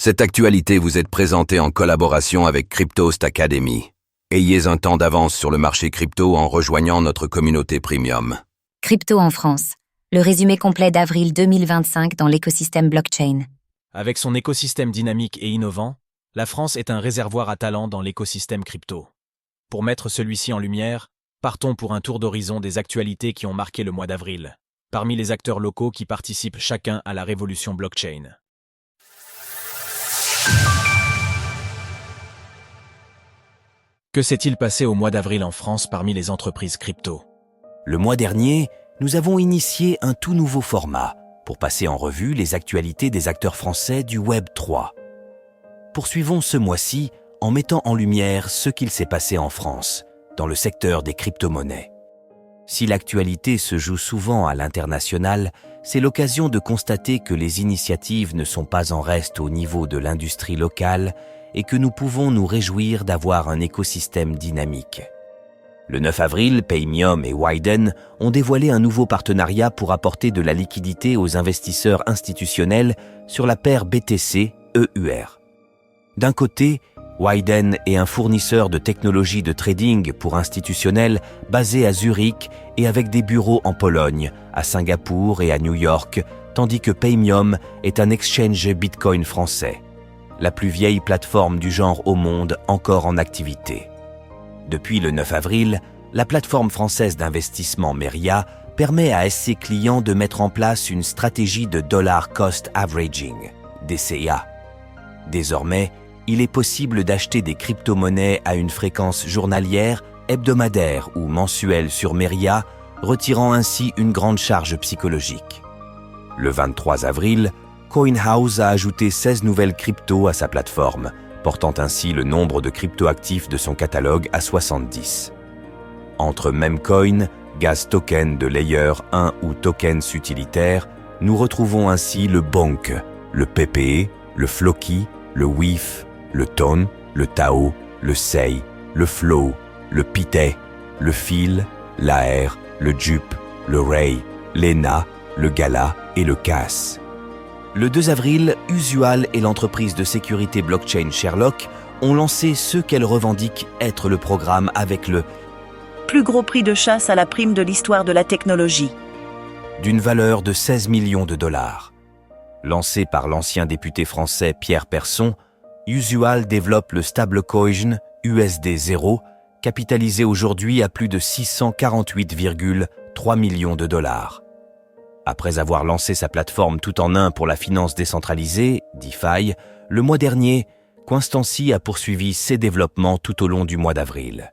Cette actualité vous est présentée en collaboration avec Cryptost Academy. Ayez un temps d'avance sur le marché crypto en rejoignant notre communauté premium. Crypto en France. Le résumé complet d'avril 2025 dans l'écosystème blockchain. Avec son écosystème dynamique et innovant, la France est un réservoir à talent dans l'écosystème crypto. Pour mettre celui-ci en lumière, partons pour un tour d'horizon des actualités qui ont marqué le mois d'avril, parmi les acteurs locaux qui participent chacun à la révolution blockchain. Que s'est-il passé au mois d'avril en France parmi les entreprises crypto? Le mois dernier, nous avons initié un tout nouveau format pour passer en revue les actualités des acteurs français du Web 3. Poursuivons ce mois-ci en mettant en lumière ce qu'il s'est passé en France, dans le secteur des crypto-monnaies. Si l'actualité se joue souvent à l'international, c'est l'occasion de constater que les initiatives ne sont pas en reste au niveau de l'industrie locale et que nous pouvons nous réjouir d'avoir un écosystème dynamique. Le 9 avril, Paymium et Widen ont dévoilé un nouveau partenariat pour apporter de la liquidité aux investisseurs institutionnels sur la paire BTC-EUR. D'un côté, Widen est un fournisseur de technologies de trading pour institutionnels basé à Zurich et avec des bureaux en Pologne, à Singapour et à New York, tandis que Paymium est un exchange Bitcoin français, la plus vieille plateforme du genre au monde encore en activité. Depuis le 9 avril, la plateforme française d'investissement Meria permet à SC clients de mettre en place une stratégie de Dollar Cost Averaging, DCA. Désormais, il est possible d'acheter des crypto-monnaies à une fréquence journalière, hebdomadaire ou mensuelle sur Meria, retirant ainsi une grande charge psychologique. Le 23 avril, CoinHouse a ajouté 16 nouvelles cryptos à sa plateforme, portant ainsi le nombre de crypto-actifs de son catalogue à 70. Entre Memcoin, Gas Token de Layer 1 ou tokens utilitaires, nous retrouvons ainsi le Bonk, le PPE, le Floki, le WIF, le Ton, le Tao, le Sei, le Flow, le Pite, le Fil, l'AR, le Jup, le Ray, l'ENA, le Gala et le CAS. Le 2 avril, Usual et l'entreprise de sécurité blockchain Sherlock ont lancé ce qu'elles revendiquent être le programme avec le plus gros prix de chasse à la prime de l'histoire de la technologie, d'une valeur de 16 millions de dollars. Lancé par l'ancien député français Pierre Persson, Usual développe le stablecoin USD0, capitalisé aujourd'hui à plus de 648,3 millions de dollars. Après avoir lancé sa plateforme tout en un pour la finance décentralisée, DeFi, le mois dernier, Coinstancy a poursuivi ses développements tout au long du mois d'avril.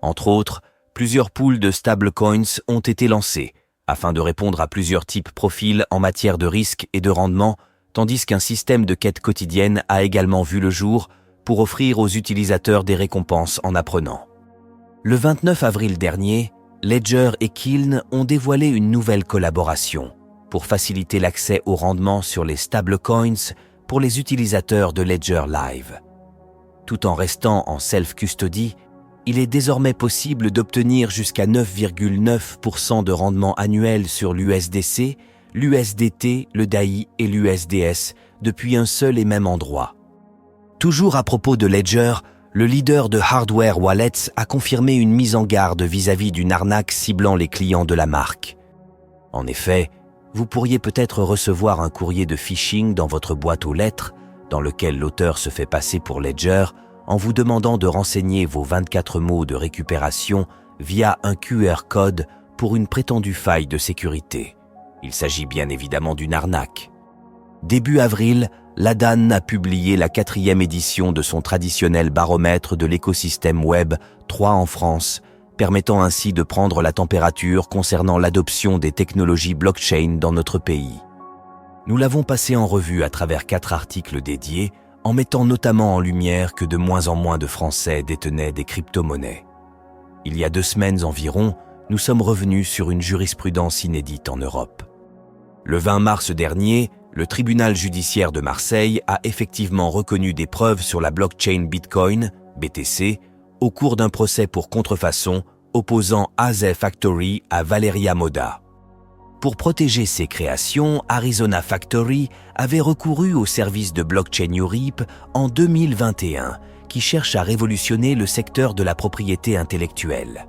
Entre autres, plusieurs pools de stablecoins ont été lancés, afin de répondre à plusieurs types profils en matière de risque et de rendement, tandis qu'un système de quête quotidienne a également vu le jour pour offrir aux utilisateurs des récompenses en apprenant. Le 29 avril dernier, Ledger et Kiln ont dévoilé une nouvelle collaboration pour faciliter l'accès au rendement sur les stablecoins pour les utilisateurs de Ledger Live. Tout en restant en self-custody, il est désormais possible d'obtenir jusqu'à 9,9% de rendement annuel sur l'USDC, l'USDT, le DAI et l'USDS depuis un seul et même endroit. Toujours à propos de Ledger, le leader de hardware wallets a confirmé une mise en garde vis-à-vis d'une arnaque ciblant les clients de la marque. En effet, vous pourriez peut-être recevoir un courrier de phishing dans votre boîte aux lettres, dans lequel l'auteur se fait passer pour Ledger, en vous demandant de renseigner vos 24 mots de récupération via un QR code pour une prétendue faille de sécurité. Il s'agit bien évidemment d'une arnaque. Début avril, Ladan a publié la 4e édition de son traditionnel baromètre de l'écosystème Web 3 en France, permettant ainsi de prendre la température concernant l'adoption des technologies blockchain dans notre pays. Nous l'avons passé en revue à travers 4 articles dédiés, en mettant notamment en lumière que de moins en moins de Français détenaient des crypto-monnaies. Il y a 2 semaines environ, nous sommes revenus sur une jurisprudence inédite en Europe. Le 20 mars dernier, le tribunal judiciaire de Marseille a effectivement reconnu des preuves sur la blockchain Bitcoin, BTC, au cours d'un procès pour contrefaçon opposant AZ Factory à Valeria Moda. Pour protéger ses créations, Arizona Factory avait recouru au service de Blockchain Europe en 2021, qui cherche à révolutionner le secteur de la propriété intellectuelle.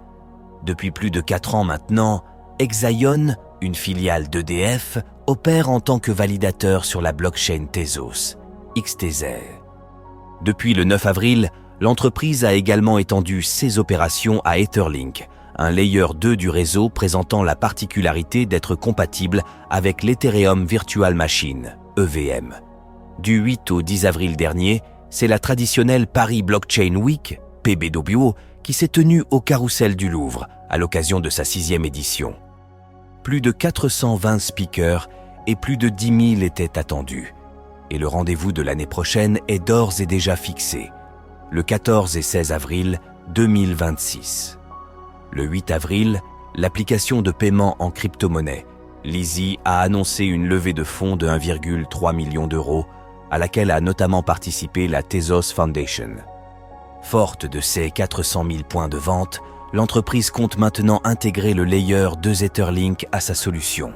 Depuis plus de 4 ans maintenant, Exaion, une filiale d'EDF, opère en tant que validateur sur la blockchain Tezos, XTZ. Depuis le 9 avril, l'entreprise a également étendu ses opérations à Etherlink, un layer 2 du réseau présentant la particularité d'être compatible avec l'Ethereum Virtual Machine, EVM. Du 8 au 10 avril dernier, c'est la traditionnelle Paris Blockchain Week, PBWO, qui s'est tenue au Carrousel du Louvre à l'occasion de sa 6e édition. Plus de 420 speakers et plus de 10 000 étaient attendus. Et le rendez-vous de l'année prochaine est d'ores et déjà fixé, le 14 et 16 avril 2026. Le 8 avril, l'application de paiement en crypto-monnaie, Lizzy, a annoncé une levée de fonds de 1,3 million d'euros, à laquelle a notamment participé la Tezos Foundation. Forte de ses 400 000 points de vente, l'entreprise compte maintenant intégrer le layer 2 Etherlink à sa solution.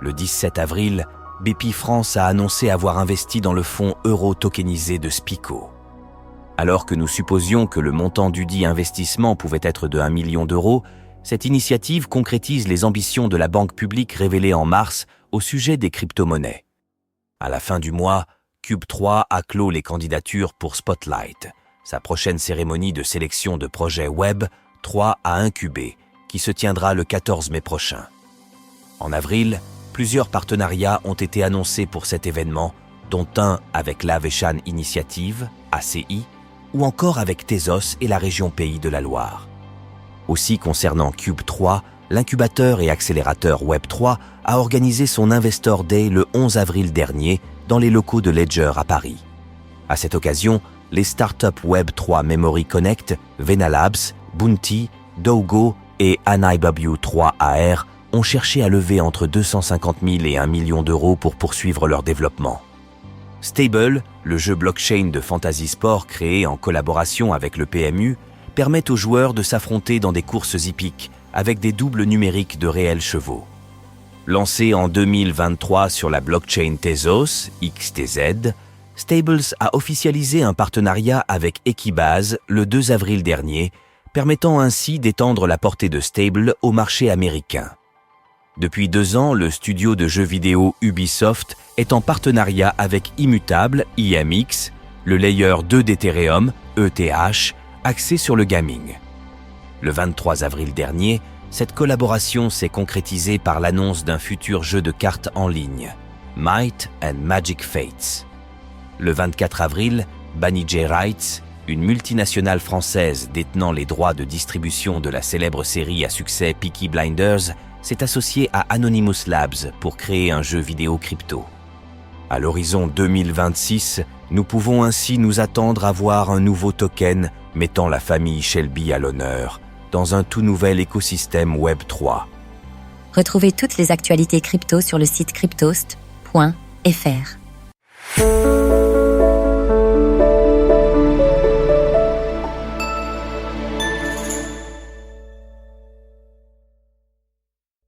Le 17 avril, Bpifrance a annoncé avoir investi dans le fonds euro-tokenisé de Spico. Alors que nous supposions que le montant dudit investissement pouvait être de 1 million d'euros, cette initiative concrétise les ambitions de la banque publique révélées en mars au sujet des crypto-monnaies. À la fin du mois, Cube3 a clos les candidatures pour Spotlight, sa prochaine cérémonie de sélection de projets Web 3 à incuber, qui se tiendra le 14 mai prochain. En avril, plusieurs partenariats ont été annoncés pour cet événement, dont un avec l'Aveshan Initiative, ACI, ou encore avec Tezos et la région Pays de la Loire. Aussi concernant Cube3, l'incubateur et accélérateur Web3 a organisé son Investor Day le 11 avril dernier dans les locaux de Ledger à Paris. À cette occasion, les startups Web3 Memory Connect, Venalabs, Bounty, Dogo et ANIW3AR ont cherché à lever entre 250 000 et 1 million d'euros pour poursuivre leur développement. Stable, le jeu blockchain de fantasy sport créé en collaboration avec le PMU, permet aux joueurs de s'affronter dans des courses hippiques avec des doubles numériques de réels chevaux. Lancé en 2023 sur la blockchain Tezos, XTZ, Stables a officialisé un partenariat avec Equibase le 2 avril dernier, permettant ainsi d'étendre la portée de Stable au marché américain. Depuis 2 ans, le studio de jeux vidéo Ubisoft est en partenariat avec Immutable, IMX, le layer 2 d'Ethereum, ETH, axé sur le gaming. Le 23 avril dernier, cette collaboration s'est concrétisée par l'annonce d'un futur jeu de cartes en ligne, Might and Magic Fates. Le 24 avril, Banijay Rights, une multinationale française détenant les droits de distribution de la célèbre série à succès Peaky Blinders, s'est associée à Anonymous Labs pour créer un jeu vidéo crypto. À l'horizon 2026, nous pouvons ainsi nous attendre à voir un nouveau token mettant la famille Shelby à l'honneur dans un tout nouvel écosystème Web3. Retrouvez toutes les actualités crypto sur le site cryptost.fr.